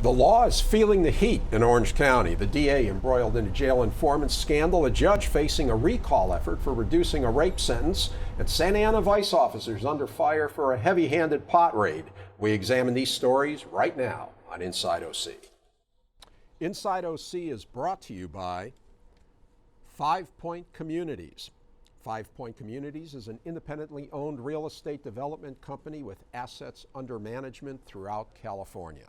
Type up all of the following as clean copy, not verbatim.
The law is feeling the heat in Orange County. The DA embroiled in a jail informant scandal, a judge facing a recall effort for reducing a rape sentence, and Santa Ana vice officers under fire for a heavy-handed pot raid. We examine these stories right now on InsideOC. InsideOC is brought to you by 5 Point Communities. 5 Point Communities is an independently owned real estate development company with assets under management throughout California.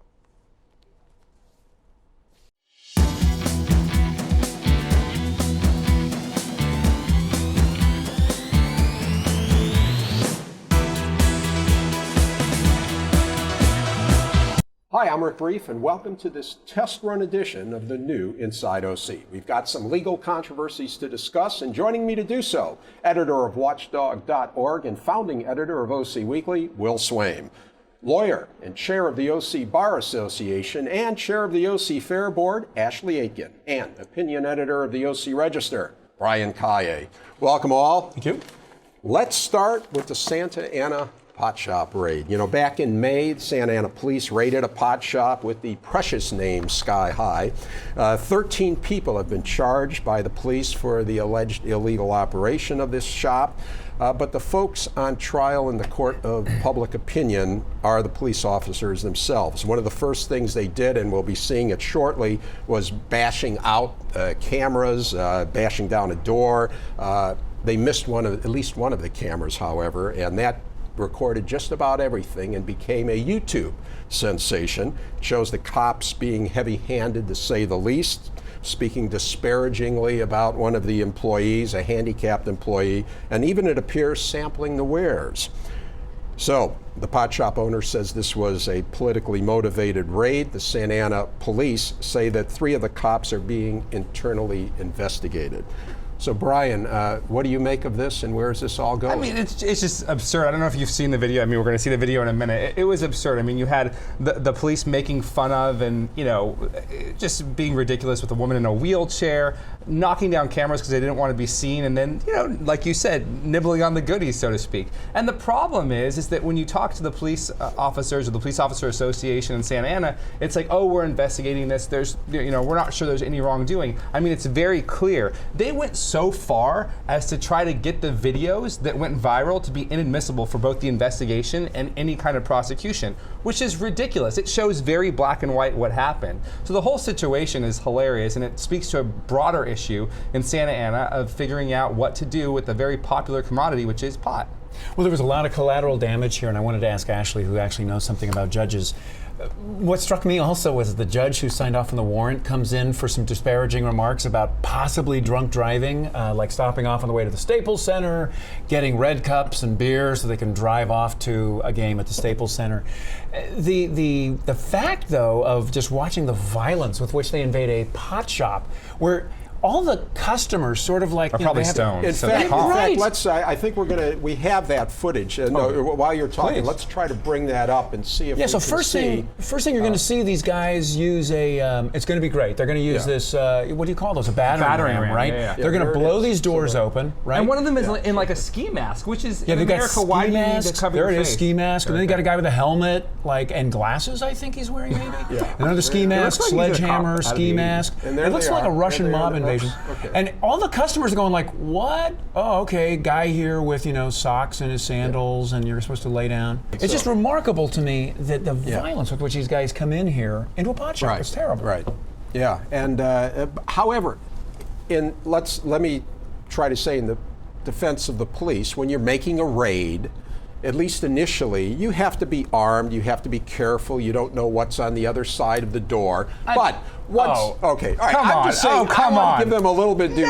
Hi, I'm Rick Reef, and welcome to this test run edition of the new InsideOC. We've got some legal controversies to discuss, and joining me to do so, editor of Watchdog.org and founding editor of OC Weekly, Will Swaim. Lawyer and chair of the OC Bar Association and chair of the OC Fair Board, Ashley Aitken, and opinion editor of the OC Register, Brian Kaye. Welcome all. Thank you. Let's start with the Santa Ana pot shop raid. You know, back in May, Santa Ana police raided a pot shop with the precious name Sky High. 13 people have been charged by the police for the alleged illegal operation of this shop. But the folks on trial in the court of public opinion are the police officers themselves. One of the first things they did, and we'll be seeing it shortly, was bashing out cameras, bashing down a door. They missed at least one of the cameras, however, and that recorded just about everything and became a YouTube sensation. It shows the cops being heavy-handed, to say the least, speaking disparagingly about one of the employees, a handicapped employee, and even, it appears, sampling the wares. So the pot shop owner says this was a politically motivated raid. The Santa Ana police say that 3 of the cops are being internally investigated. So Brian, what do you make of this, and where is this all going? I mean, it's just absurd. I don't know if you've seen the video. I mean, we're going to see the video in a minute. It was absurd. I mean, you had the police making fun of and, you know, just being ridiculous with a woman in a wheelchair, knocking down cameras because they didn't want to be seen, and then, you know, like you said, nibbling on the goodies, so to speak. And the problem is that when you talk to the police officers or the Police Officer Association in Santa Ana, it's like, oh, we're investigating this. There's, you know, we're not sure there's any wrongdoing. I mean, it's very clear. They went so far as to try to get the videos that went viral to be inadmissible for both the investigation and any kind of prosecution, which is ridiculous. It shows very black and white what happened. So the whole situation is hilarious, and it speaks to a broader issue in Santa Ana of figuring out what to do with a very popular commodity, which is pot. Well, there was a lot of collateral damage here, and I wanted to ask Ashley, who actually knows something about judges. What struck me also was the judge who signed off on the warrant comes in for some disparaging remarks about possibly drunk driving, like stopping off on the way to the Staples Center, getting red cups and beer so they can drive off to a game at the Staples Center. The fact, though, of just watching the violence with which they invade a pot shop, where all the customers sort of like, are probably stoned. In fact, let's. I think we have that footage. While you're talking, let's try to bring that up and see if we so can first thing you're going to see these guys use it's going to be great. They're going to use this. What do you call those? A battering ram, right? Yeah. They're going to blow these doors open, right? And one of them is in like a ski mask, which is in they've got America. Why do you need to cover your face? There it is, ski mask. And then you got a guy with a helmet, and glasses. I think he's wearing maybe. Another ski mask, sledgehammer, ski mask. It looks like a Russian mob invasion. Okay. And all the customers are going like, what? Oh, okay, guy here with, socks and his sandals, and you're supposed to lay down. It's just remarkable to me that the violence with which these guys come in here into a pot shop is terrible. Right. Yeah. And however, let me try to say in the defense of the police, when you're making a raid, at least initially, you have to be armed, you have to be careful, you don't know what's on the other side of the door. Okay, all right, I'm just saying, I want to give them a little bit due.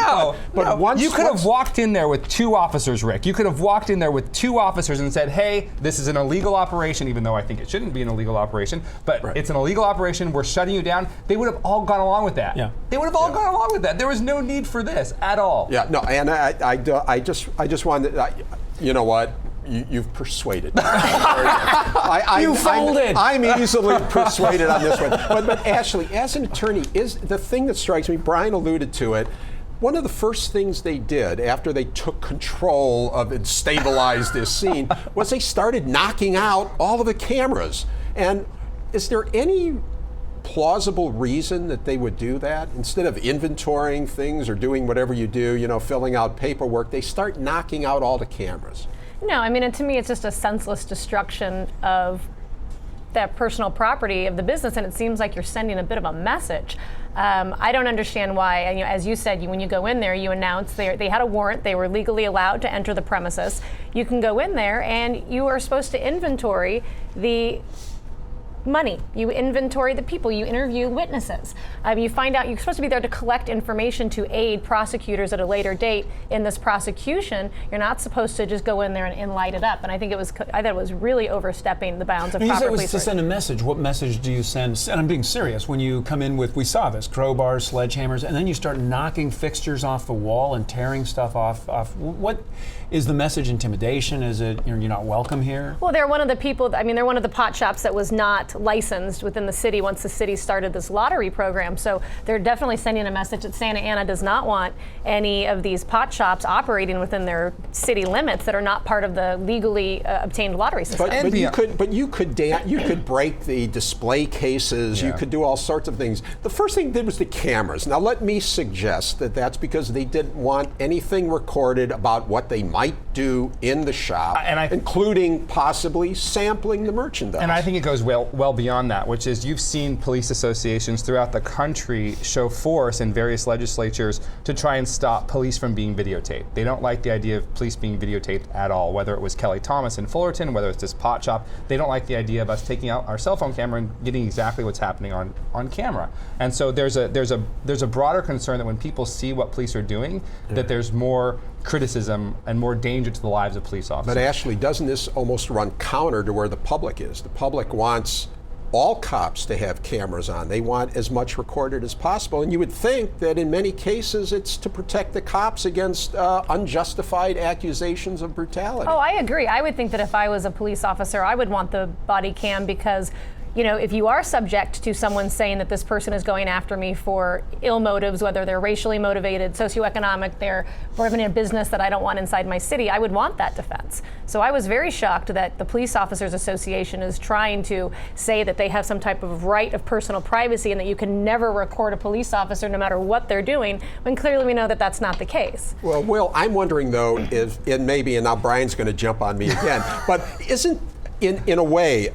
Once you could have walked in there with 2 officers, Rick. You could have walked in there with 2 officers and said, hey, this is an illegal operation, even though I think it shouldn't be an illegal operation, but it's an illegal oration, we're shutting you down. They would have all gone along with that. Yeah. They would have all gone along with that. There was no need for this at all. Yeah, no, and I just wanted to, you know what? You've persuaded me. You folded. I'm easily persuaded on this one. But Ashley, as an attorney, is the thing that strikes me, Brian alluded to it, one of the first things they did after they took control of and stabilized this scene was they started knocking out all of the cameras. And is there any plausible reason that they would do that? Instead of inventorying things or doing whatever you do, filling out paperwork, they start knocking out all the cameras. No, I mean, to me, it's just a senseless destruction of that personal property of the business, and it seems like you're sending a bit of a message. I don't understand why, and, as you said, when you go in there, you announce they had a warrant, they were legally allowed to enter the premises. You can go in there and you are supposed to inventory the money. You inventory the people. You interview witnesses. You find out you're supposed to be there to collect information to aid prosecutors at a later date in this prosecution. You're not supposed to just go in there and light it up. And I thought it was really overstepping the bounds of proper police. You said it was to send a message. What message do you send? And I'm being serious. When you come in with, we saw this, crowbars, sledgehammers, and then you start knocking fixtures off the wall and tearing stuff off. What is the message? Intimidation? Is it you're not welcome here? Well, they're one of the people. I mean, they're one of the pot shops that was not licensed within the city once the city started this lottery program. So they're definitely sending a message that Santa Ana does not want any of these pot shops operating within their city limits that are not part of the legally obtained lottery system. But you could break the display cases. Yeah. You could do all sorts of things. The first thing they did was the cameras. Now let me suggest that that's because they didn't want anything recorded about what they might do in the shop, including possibly sampling the merchandise. And I think it goes well beyond that, which is you've seen police associations throughout the country show force in various legislatures to try and stop police from being videotaped. They don't like the idea of police being videotaped at all, whether it was Kelly Thomas in Fullerton, whether it's this pot shop. They don't like the idea of us taking out our cell phone camera and getting exactly what's happening on camera. And so there's a broader concern that when people see what police are doing, that there's more criticism and more danger to the lives of police officers. But Ashley, doesn't this almost run counter to where the public is? The public wants all cops to have cameras on. They want as much recorded as possible. And you would think that in many cases it's to protect the cops against unjustified accusations of brutality. Oh, I agree. I would think that if I was a police officer, I would want the body cam because if you are subject to someone saying that this person is going after me for ill motives, whether they're racially motivated, socioeconomic, they're running a business that I don't want inside my city, I would want that defense. So I was very shocked that the Police Officers Association is trying to say that they have some type of right of personal privacy and that you can never record a police officer no matter what they're doing, when clearly we know that that's not the case. Well, Will, I'm wondering though, if maybe, and now Brian's going to jump on me again, but isn't, in a way,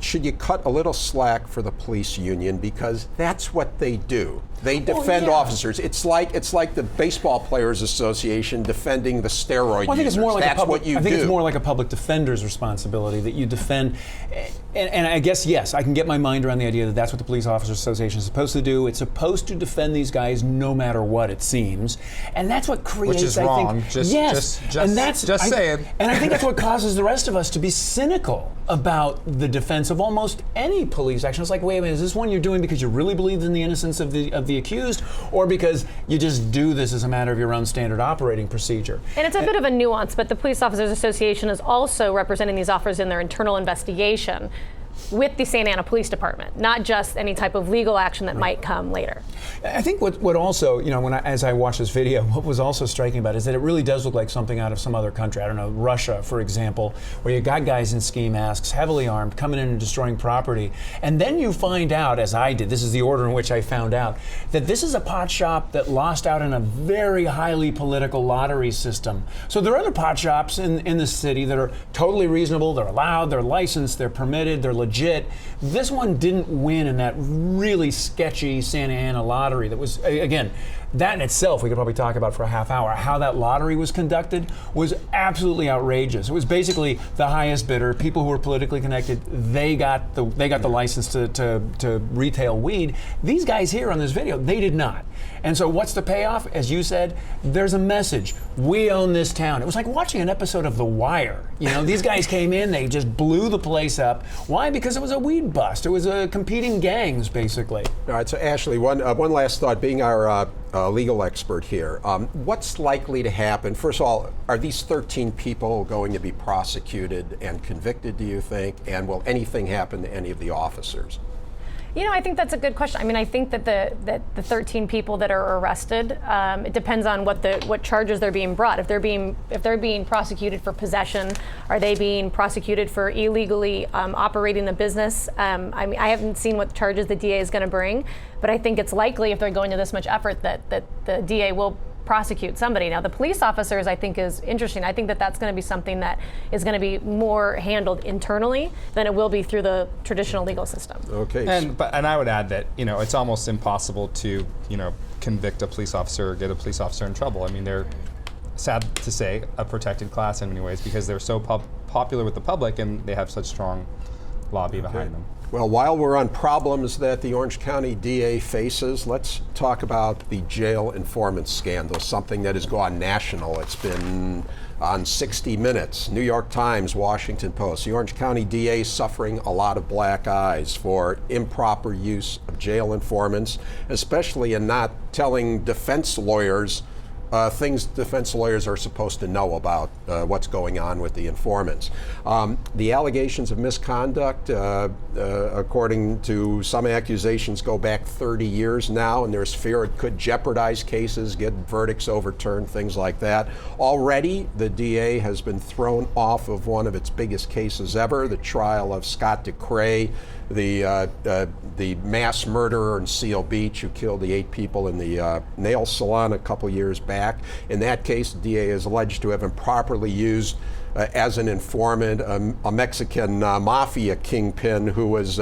should you cut a little slack for the police union, because that's what they do. They defend officers. It's like the Baseball Players Association defending the steroid I think users. it's more like that's what you do. I think it's more like a public defender's responsibility that you defend. And I guess, yes, I can get my mind around the idea that that's what the Police Officers Association is supposed to do. It's supposed to defend these guys no matter what, it seems. And that's what creates, which is wrong. Just saying. And I think that's what causes the rest of us to be cynical about the defense of almost any police action. It's like, wait a minute, is this one you're doing because you really believe in the innocence of the accused, or because you just do this as a matter of your own standard operating procedure? And it's a bit of a nuance, but the Police Officers Association is also representing these officers in their internal investigation with the Santa Ana Police Department, not just any type of legal action that might come later. I think what also, as I watched this video, what was also striking about it is that it really does look like something out of some other country. I don't know, Russia, for example, where you got guys in ski masks, heavily armed, coming in and destroying property. And then you find out, as I did, this is the order in which I found out, that this is a pot shop that lost out in a very highly political lottery system. So there are other pot shops in the city that are totally reasonable, they're allowed, they're licensed, they're permitted, they're legit. This one didn't win in that really sketchy Santa Ana lottery that was, again, that in itself we could probably talk about for a half hour. How that lottery was conducted was absolutely outrageous. It was basically the highest bidder, people who were politically connected, they got the license to retail weed. These guys here on this video, they did not. And so what's the payoff? As you said, there's a message. We own this town. It was like watching an episode of The Wire. These guys came in, they just blew the place up. Why? Because it was a weed bust. It was competing gangs, basically. All right, so Ashley, one last thought, being our legal expert here. What's likely to happen? First of all, are these 13 people going to be prosecuted and convicted, do you think? And will anything happen to any of the officers? I think that's a good question. I mean, I think that the 13 people that are arrested, it depends on what charges they're being brought. If they're being prosecuted for possession, are they being prosecuted for illegally operating a business? I mean, I haven't seen what charges the DA is going to bring, but I think it's likely if they're going to this much effort that the DA will prosecute somebody. Now, the police officers, I think, is interesting. I think that that's going to be something that is going to be more handled internally than it will be through the traditional legal system. Okay. And I would add that it's almost impossible to convict a police officer or get a police officer in trouble. I mean, they're, sad to say, a protected class in many ways because they're so popular with the public and they have such strong lobby behind them. Well, while we're on problems that the Orange County DA faces, let's talk about the jail informant scandal, something that has gone national. It's been on 60 Minutes, New York Times, Washington Post. The Orange County DA suffering a lot of black eyes for improper use of jail informants, especially in not telling defense lawyers things defense lawyers are supposed to know about what's going on with the informants. The allegations of misconduct, according to some accusations, go back 30 years now, and there's fear it could jeopardize cases, get verdicts overturned, things like that. Already, the DA has been thrown off of one of its biggest cases ever, the trial of Scott DeCray, the mass murderer in Seal Beach who killed the 8 people in the nail salon a couple years back. In that case, the DA is alleged to have improperly used as an informant a Mexican mafia kingpin who was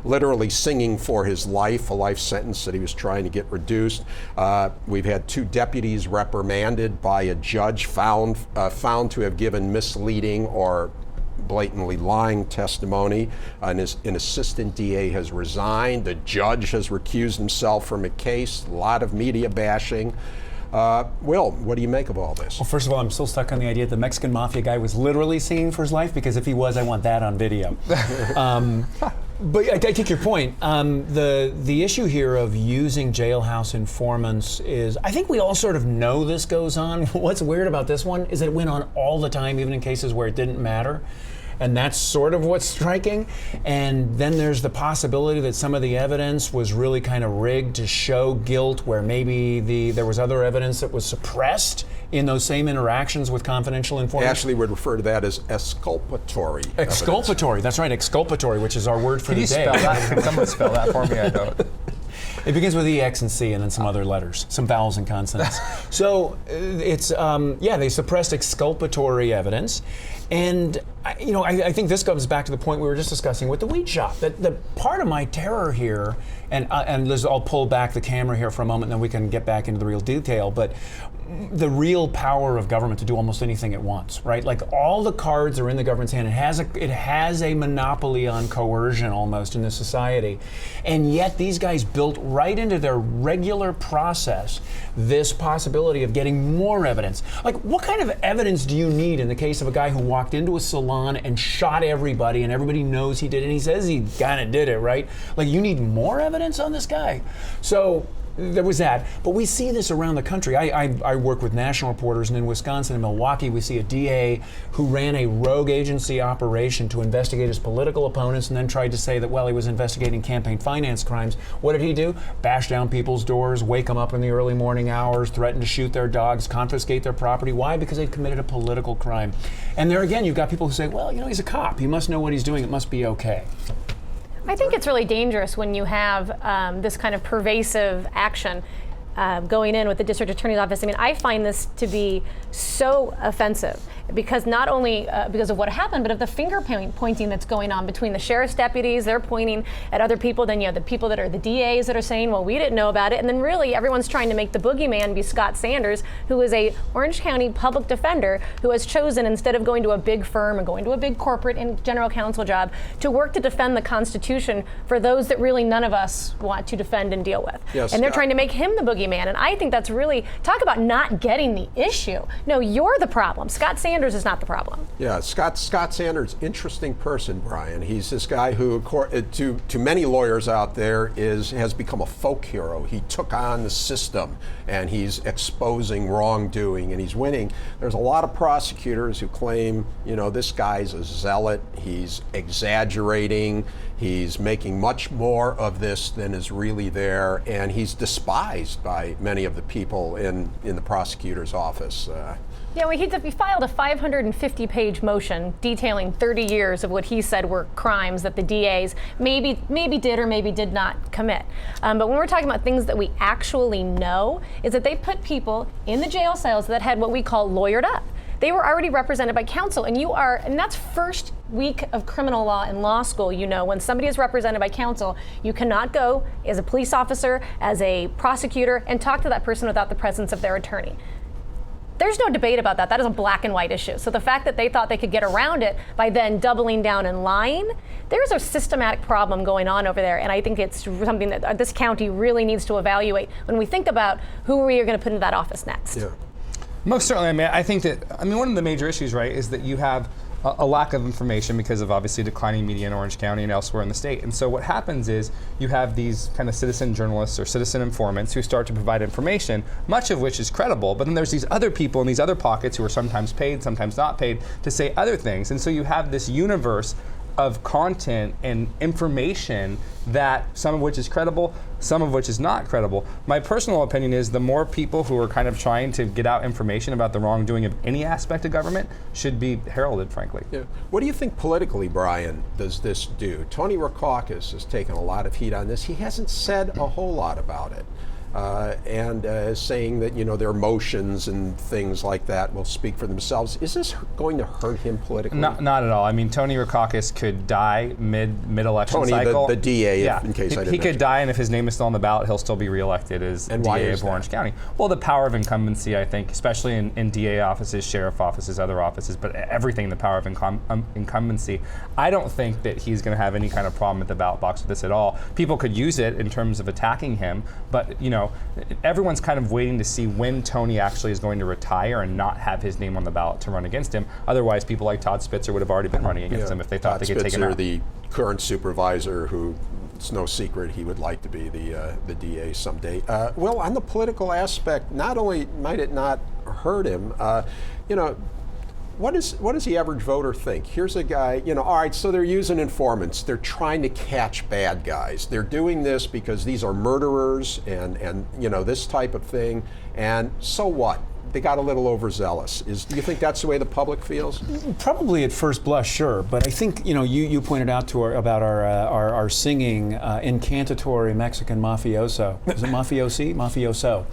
literally singing for his life, a life sentence that he was trying to get reduced. We've had 2 deputies reprimanded by a judge found to have given misleading or blatantly lying testimony. An assistant DA has resigned. The judge has recused himself from a case. A lot of media bashing. Will, what do you make of all this? Well, first of all, I'm still stuck on the idea that the Mexican mafia guy was literally singing for his life, because if he was, I want that on video. But I take your point. The issue here of using jailhouse informants is, I think we all sort of know this goes on. What's weird about this one is that it went on all the time, even in cases where it didn't matter. And that's sort of what's striking. And then there's the possibility that some of the evidence was really kind of rigged to show guilt, where maybe there was other evidence that was suppressed in those same interactions with confidential informants. Ashley would refer to that as exculpatory. Exculpatory, that's right, exculpatory, which is our word for the day. Can you spell that? Can someone spell that for me? I don't. It begins with E, X, and C, and then some other letters, some vowels and consonants. So it's, they suppressed exculpatory evidence. And, I think this comes back to the point we were just discussing with the weed shop. That the part of my terror here, and Liz, I'll pull back the camera here for a moment, and then we can get back into the real detail, but the real power of government to do almost anything it wants, right? Like, all the cards are in the government's hand. It has a monopoly on coercion almost in this society. And yet these guys built right into their regular process this possibility of getting more evidence. Like, what kind of evidence do you need in the case of a guy who walked into a salon and shot everybody, and everybody knows he did it, and he says he kind of did it, right? Like, you need more evidence on this guy? So there was that, but we see this around the country. I work with national reporters, and in Wisconsin and Milwaukee, we see a DA who ran a rogue agency operation to investigate his political opponents, and then tried to say that, well, he was investigating campaign finance crimes. What did he do? Bash down people's doors, wake them up in the early morning hours, threaten to shoot their dogs, confiscate their property. Why? Because they'd committed a political crime. And there again, you've got people who say, well, he's a cop. He must know what he's doing. It must be okay. I think it's really dangerous when you have this kind of pervasive action going in with the district attorney's office. I mean, I find this to be so offensive, because not only because of what happened, but of the finger pointing that's going on between the sheriff's deputies. They're pointing at other people. Then you have the people that are the DAs that are saying, well, we didn't know about it. And then really everyone's trying to make the boogeyman be Scott Sanders, who is a Orange County public defender who has chosen, instead of going to a big firm and going to a big corporate and general counsel job, to work to defend the Constitution for those that really none of us want to defend and deal with. Yes, and they're trying to make him the boogeyman. And I think that's really, talk about not getting the issue. No, you're the problem. Scott Sanders Sanders is not the problem. Yeah, Scott Sanders, interesting person, Brian. He's this guy who, to many lawyers out there, has become a folk hero. He took on the system, and he's exposing wrongdoing, and he's winning. There's a lot of prosecutors who claim, this guy's a zealot. He's exaggerating. He's making much more of this than is really there, and he's despised by many of the people in the prosecutor's office. Yeah, well, he filed a 550-page motion detailing 30 years of what he said were crimes that the DAs maybe did or maybe did not commit. But when we're talking about things that we actually know, is that they put people in the jail cells that had what we call lawyered up. They were already represented by counsel, and that's first week of criminal law in law school. When somebody is represented by counsel, you cannot go as a police officer, as a prosecutor, and talk to that person without the presence of their attorney. There's no debate about that. That is a black and white issue. So the fact that they thought they could get around it by then doubling down and lying, there's a systematic problem going on over there. And I think it's something that this county really needs to evaluate when we think about who we are going to put into that office next. Yeah. Most certainly. I think that one of the major issues, right, is that you have a lack of information because of obviously declining media in Orange County and elsewhere in the state. And so what happens is you have these kind of citizen journalists or citizen informants who start to provide information, much of which is credible, but then there's these other people in these other pockets who are sometimes paid, sometimes not paid, to say other things. And so you have this universe of content and information that some of which is credible, some of which is not credible. My personal opinion is the more people who are kind of trying to get out information about the wrongdoing of any aspect of government should be heralded, frankly. Yeah. What do you think politically, Brian, does this do? Tony Rackauckus has taken a lot of heat on this. He hasn't said a whole lot about it. Saying that their emotions and things like that will speak for themselves. Is this going to hurt him politically? Not at all. Tony Rackauckus could die mid-election Tony, cycle. the DA, yeah. in case I didn't he could die, and if his name is still on the ballot, he'll still be reelected as DA of Orange County. Well, the power of incumbency, I think, especially in DA offices, sheriff offices, other offices, but everything, the power of incumbency. I don't think that he's going to have any kind of problem at the ballot box with this at all. People could use it in terms of attacking him, but everyone's kind of waiting to see when Tony actually is going to retire and not have his name on the ballot to run against him. Otherwise, people like Todd Spitzer would have already been running against him if they thought they could take him out. The current supervisor, who it's no secret he would like to be the DA someday. Well, on the political aspect, not only might it not hurt him, what does the average voter think? Here's a guy, all right, so they're using informants. They're trying to catch bad guys. They're doing this because these are murderers and this type of thing. And so what? They got a little overzealous. Do you think that's the way the public feels? Probably at first blush, sure. But I think you pointed out about our singing incantatory Mexican mafioso. Is it mafiosi? Mafioso.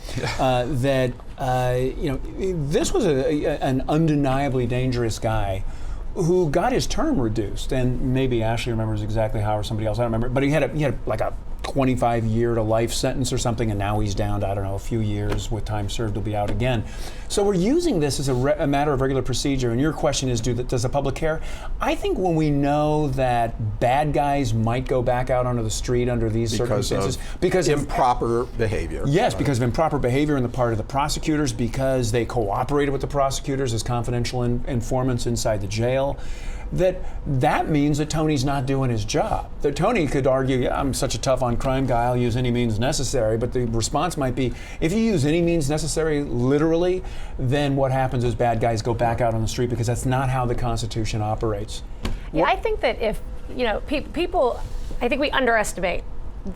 This was an undeniably dangerous guy who got his term reduced, and maybe Ashley remembers exactly how, or somebody else, I don't remember. But he had like a 25-year to life sentence or something, and now he's down to, I don't know, a few years with time served. He'll be out again. So we're using this as a matter of regular procedure, and your question is, does the public care? I think when we know that bad guys might go back out onto the street under these circumstances, because of improper behavior. Yes, because of improper behavior on the part of the prosecutors, because they cooperated with the prosecutors as confidential informants inside the jail, that means that Tony's not doing his job. That Tony could argue, yeah, I'm such a tough on crime guy, I'll use any means necessary, but the response might be, if you use any means necessary literally, then what happens is bad guys go back out on the street, because that's not how the Constitution operates. Yeah, I think that if, people, I think we underestimate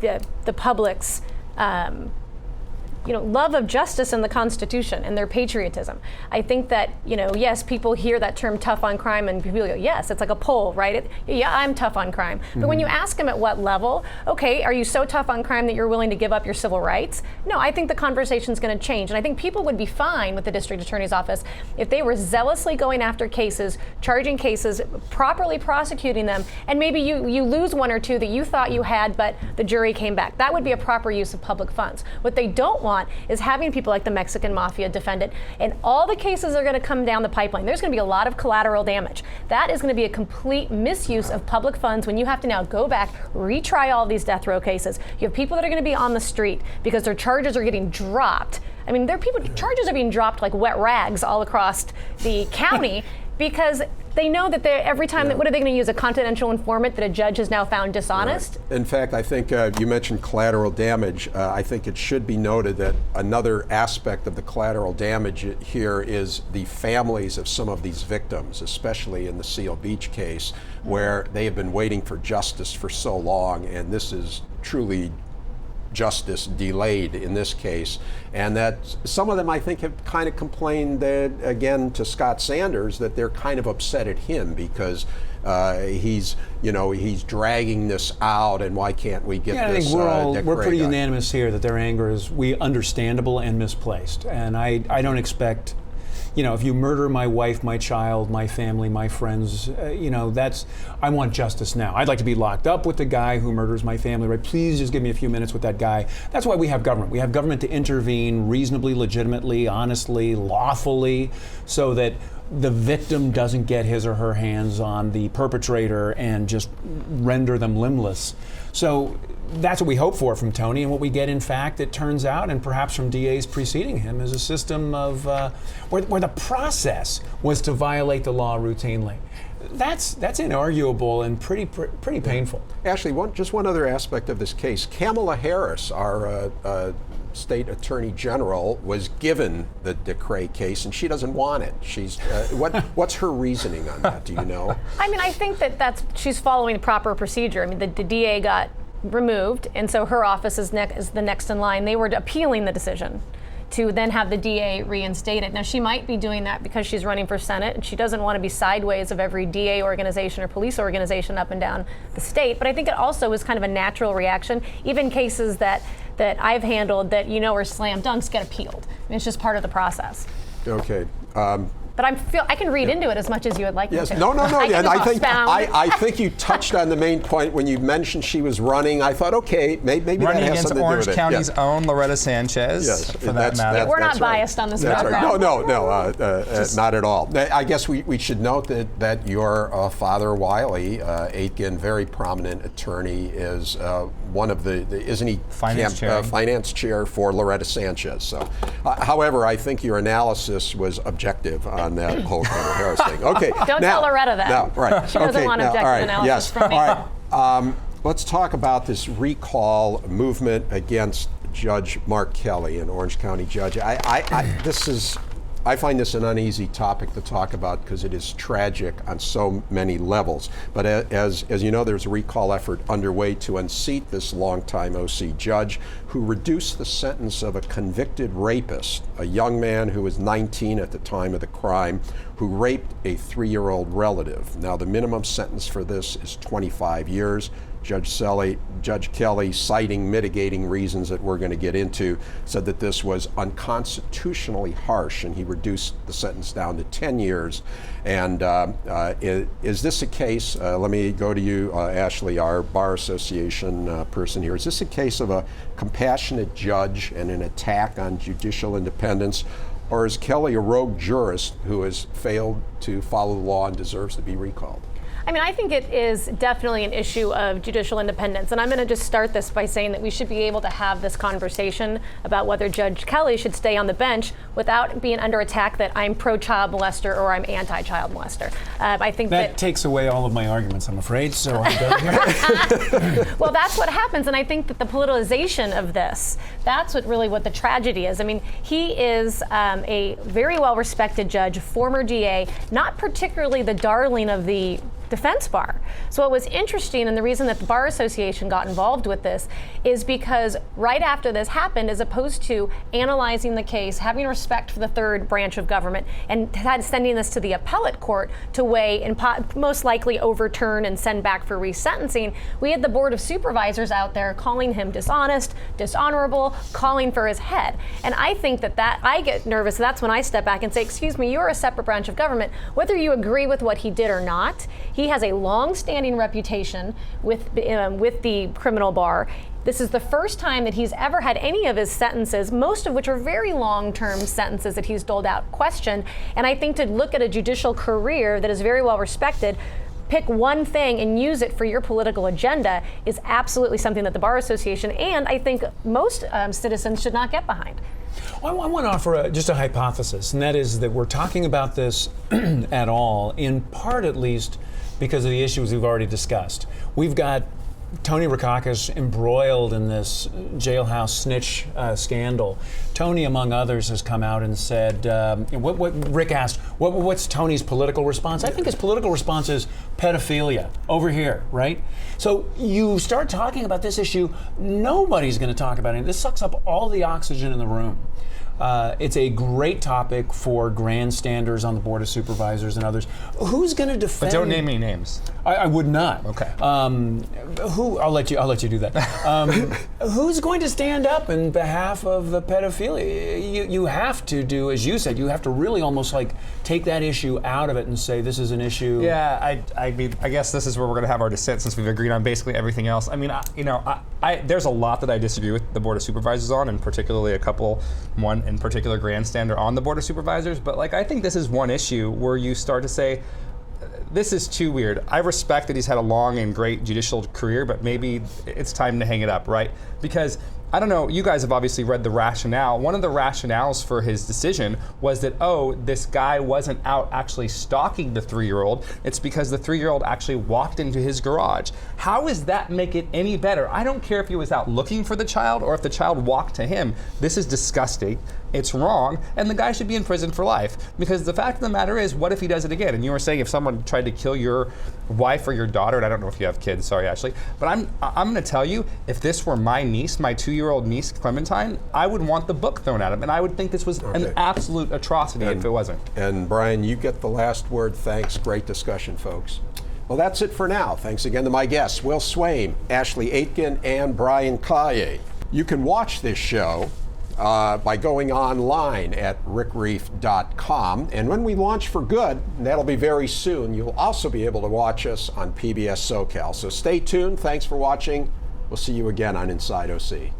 the public's love of justice and the Constitution and their patriotism. I think that, yes, people hear that term tough on crime and people go, yes, it's like a poll, right? Yeah, I'm tough on crime. Mm-hmm. But when you ask them at what level, okay, are you so tough on crime that you're willing to give up your civil rights? No, I think the conversation's going to change. And I think people would be fine with the district attorney's office if they were zealously going after cases, charging cases, properly prosecuting them, and maybe you lose one or two that you thought you had, but the jury came back. That would be a proper use of public funds. What they don't want is having people like the Mexican mafia defend it, and all the cases are going to come down the pipeline. There's going to be a lot of collateral damage. That is going to be a complete misuse of public funds when you have to now go back, retry all these death row cases. You have people that are going to be on the street because their charges are getting dropped. I mean, charges are being dropped like wet rags all across the county because they know that every time, what are they going to use, a confidential informant that a judge has now found dishonest? Right. In fact, I think you mentioned collateral damage. I think it should be noted that another aspect of the collateral damage here is the families of some of these victims, especially in the Seal Beach case, where they have been waiting for justice for so long, and this is truly justice delayed in this case, and that some of them, I think, have kind of complained that, again, to Scott Sanders, that they're kind of upset at him because he's dragging this out, and why can't we get this? I think we're pretty unanimous here that their anger is understandable and misplaced, and I don't expect. If you murder my wife, my child, my family, my friends, I want justice now. I'd like to be locked up with the guy who murders my family, right? Please just give me a few minutes with that guy. That's why we have government. We have government to intervene reasonably, legitimately, honestly, lawfully, so that the victim doesn't get his or her hands on the perpetrator and just render them limbless. So that's what we hope for from Tony, and what we get, in fact, it turns out, and perhaps from DAs preceding him, is a system of where the process was to violate the law routinely. That's inarguable and pretty painful. Actually, just one other aspect of this case. Kamala Harris, our State Attorney General, was given the DeCray case, and she doesn't want it. She's what's her reasoning on that? Do you know? I mean, I think she's following the proper procedure. I mean, the DA got removed, and so her office is the next in line. They were appealing the decision to then have the DA reinstated. Now, she might be doing that because she's running for Senate, and she doesn't want to be sideways of every DA organization or police organization up and down the state. But I think it also is kind of a natural reaction. Even cases that I've handled that are slam dunks get appealed. I mean, it's just part of the process. Okay. But I can read into it as much as you would like me to. No. And I think you touched on the main point when you mentioned she was running. I thought, okay, maybe running that has against something Orange to do with County's it. own Loretta Sanchez. Yes, for that matter. We're not biased on this background. No, not at all. I guess we should note that your father, Wiley Aitken, very prominent attorney, is one of isn't he finance chair for Loretta Sanchez? So, however, I think your analysis was objective on that whole Kamala Harris thing. Okay, don't tell Loretta that. No, right. She doesn't want objective analysis from me. All right. Let's talk about this recall movement against Judge Mark Kelly, an Orange County judge. I find this an uneasy topic to talk about because it is tragic on so many levels. But as you know, there's a recall effort underway to unseat this longtime OC judge who reduced the sentence of a convicted rapist, a young man who was 19 at the time of the crime, who raped a 3-year-old relative. Now, the minimum sentence for this is 25 years. Judge Kelly, citing mitigating reasons that we're going to get into, said that this was unconstitutionally harsh, and he reduced the sentence down to 10 years. And is this a case, let me go to you, Ashley, our Bar Association person here. Is this a case of a compassionate judge and an attack on judicial independence? Or is Kelly a rogue jurist who has failed to follow the law and deserves to be recalled? I mean, I think it is definitely an issue of judicial independence. And I'm going to just start this by saying that we should be able to have this conversation about whether Judge Kelly should stay on the bench without being under attack that I'm pro-child molester or I'm anti-child molester. I think that takes away all of my arguments, I'm afraid, so I'm done here. Well, that's what happens. And I think that the politicization of this, that's what the tragedy is. I mean, he is a very well-respected judge, former DA, not particularly the darling of the defense bar. So what was interesting, and the reason that the Bar Association got involved with this, is because right after this happened, as opposed to analyzing the case, having respect for the third branch of government, and sending this to the appellate court to weigh and most likely overturn and send back for resentencing, we had the Board of Supervisors out there calling him dishonest, dishonorable, calling for his head. And I think that I get nervous. That's when I step back and say, excuse me, you're a separate branch of government. Whether you agree with what he did or not, he has a long-standing reputation with the criminal bar. This is the first time that he's ever had any of his sentences, most of which are very long-term sentences that he's doled out, questioned. And I think to look at a judicial career that is very well respected, pick one thing and use it for your political agenda is absolutely something that the Bar Association and I think most citizens should not get behind. Well, I want to offer just a hypothesis, and that is that we're talking about this at all, in part at least, because of the issues we've already discussed. We've got Tony Rackauckas embroiled in this jailhouse snitch scandal. Tony, among others, has come out and said, what Rick asked, what's Tony's political response? I think his political response is pedophilia, over here, right? So you start talking about this issue, nobody's going to talk about it. This sucks up all the oxygen in the room. It's a great topic for grandstanders on the Board of Supervisors and others. Who's going to defend? But don't name any names. I would not. Okay. I'll let you do that. Who's going to stand up in behalf of the pedophilia? You have to do, as you said, you have to really almost like take that issue out of it and say this is an issue. Yeah, I mean, I guess this is where we're going to have our dissent since we've agreed on basically everything else. I mean, there's a lot that I disagree with the Board of Supervisors on, and particularly one in particular grandstander on the Board of Supervisors. But like, I think this is one issue where you start to say, this is too weird. I respect that he's had a long and great judicial career, but maybe it's time to hang it up, right? Because I don't know, you guys have obviously read the rationale. One of the rationales for his decision was that, this guy wasn't out actually stalking the 3-year-old. It's because the 3-year-old actually walked into his garage. How does that make it any better? I don't care if he was out looking for the child or if the child walked to him. This is disgusting. It's wrong, and the guy should be in prison for life. Because the fact of the matter is, what if he does it again? And you were saying if someone tried to kill your wife or your daughter, and I don't know if you have kids, sorry Ashley, but I'm gonna tell you, if this were my niece, my 2-year-old niece, Clementine, I would want the book thrown at him, and I would think this was an absolute atrocity if it wasn't. And Brian, you get the last word. Thanks. Great discussion, folks. Well, that's it for now. Thanks again to my guests, Will Swaim, Ashley Aitken, and Brian Kaye. You can watch this show by going online at rickreef.com. And when we launch for good, and that'll be very soon, you'll also be able to watch us on PBS SoCal. So stay tuned. Thanks for watching. We'll see you again on Inside OC.